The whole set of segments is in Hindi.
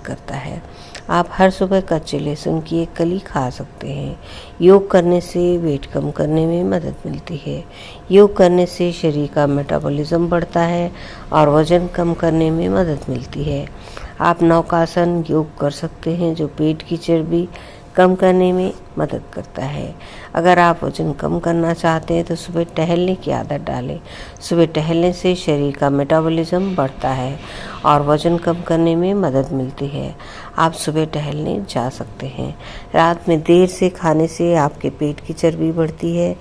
करता है। आप हर सुबह कच्चे लहसुन की एक कली खा सकते हैं। योग करने से वेट कम करने में मदद मिलती है। योग करने से शरीर का मेटाबॉलिज्म बढ़ता है और वज़न कम करने में मदद मिलती है। आप नौकासन योग कर सकते हैं जो पेट की चर्बी कम करने में मदद करता है। अगर आप वज़न कम करना चाहते हैं तो सुबह टहलने की आदत डालें। सुबह टहलने से शरीर का मेटाबॉलिज्म बढ़ता है और वज़न कम करने में मदद मिलती है। आप सुबह टहलने जा सकते हैं। रात में देर से खाने से आपके पेट की चर्बी बढ़ती है।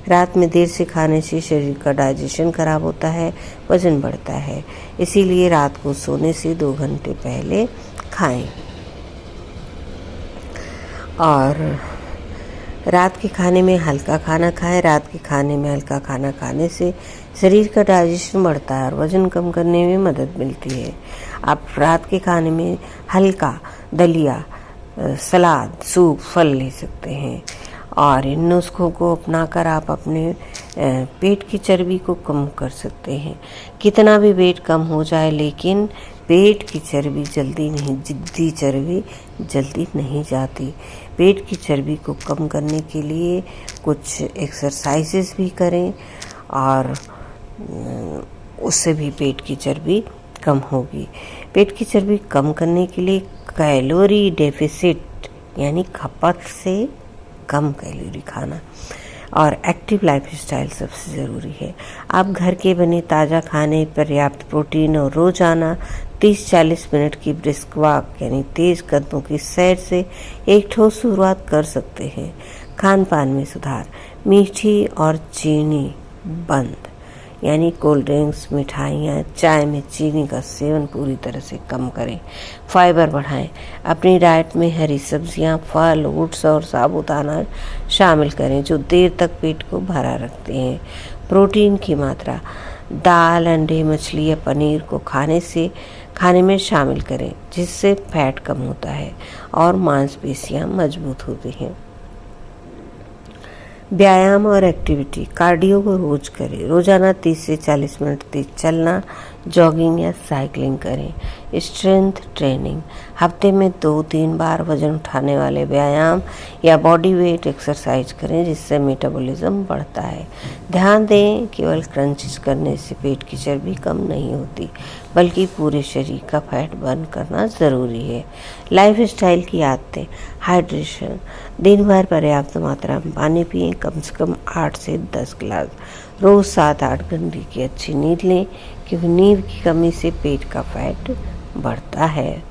रात में देर से खाने से शरीर का डाइजेशन खराब होता है, वज़न बढ़ता है। इसीलिए रात को सोने से 2 घंटे पहले खाएं। और रात के खाने में हल्का खाना खाएं। रात के खाने में हल्का खाना खाने से शरीर का डाइजेशन बढ़ता है और वज़न कम करने में मदद मिलती है। आप रात के खाने में हल्का दलिया, सलाद, सूप, फल ले सकते हैं और इन नुस्खों को अपनाकर आप अपने पेट की चर्बी को कम कर सकते हैं। कितना भी वेट कम हो जाए लेकिन पेट की चर्बी जिद्दी चर्बी जल्दी नहीं जाती। पेट की चर्बी को कम करने के लिए कुछ एक्सरसाइजेस भी करें और उससे भी पेट की चर्बी कम होगी। पेट की चर्बी कम करने के लिए कैलोरी डेफिसिट यानी खपत से कम कैलोरी खाना और एक्टिव लाइफस्टाइल सबसे ज़रूरी है। आप घर के बने ताज़ा खाने, पर्याप्त प्रोटीन और रोज़ाना 30-40 मिनट की ब्रिस्क वॉक यानी तेज़ कदमों की सैर से एक ठोस शुरुआत कर सकते हैं। खान पान में सुधार, मीठी और चीनी बंद यानी कोल्ड ड्रिंक्स, मिठाइयाँ, चाय में चीनी का सेवन पूरी तरह से कम करें। फाइबर बढ़ाएं। अपनी डाइट में हरी सब्जियां, फल, ओट्स और साबुत अनाज शामिल करें जो देर तक पेट को भरा रखते हैं। प्रोटीन की मात्रा, दाल, अंडे, मछली या पनीर को खाने में शामिल करें जिससे फैट कम होता है और मांसपेशियां मजबूत होती हैं। व्यायाम और एक्टिविटी, कार्डियो को रोज करें। रोजाना 30 से 40 मिनट तेज चलना, जॉगिंग या साइकिलिंग करें। स्ट्रेंथ ट्रेनिंग, हफ्ते में 2-3 बार वजन उठाने वाले व्यायाम या बॉडी वेट एक्सरसाइज करें जिससे मेटाबॉलिज्म बढ़ता है। ध्यान दें, केवल क्रंचेस करने से पेट की चर्बी कम नहीं होती बल्कि पूरे शरीर का फैट बर्न करना ज़रूरी है। लाइफस्टाइल की आदतें, हाइड्रेशन, दिन भर पर्याप्त मात्रा में पानी पिएं, कम से कम 8 से 10 गिलास। रोज़ 7-8 घंटे की अच्छी नींद लें क्योंकि नींद की कमी से पेट का फैट बढ़ता है।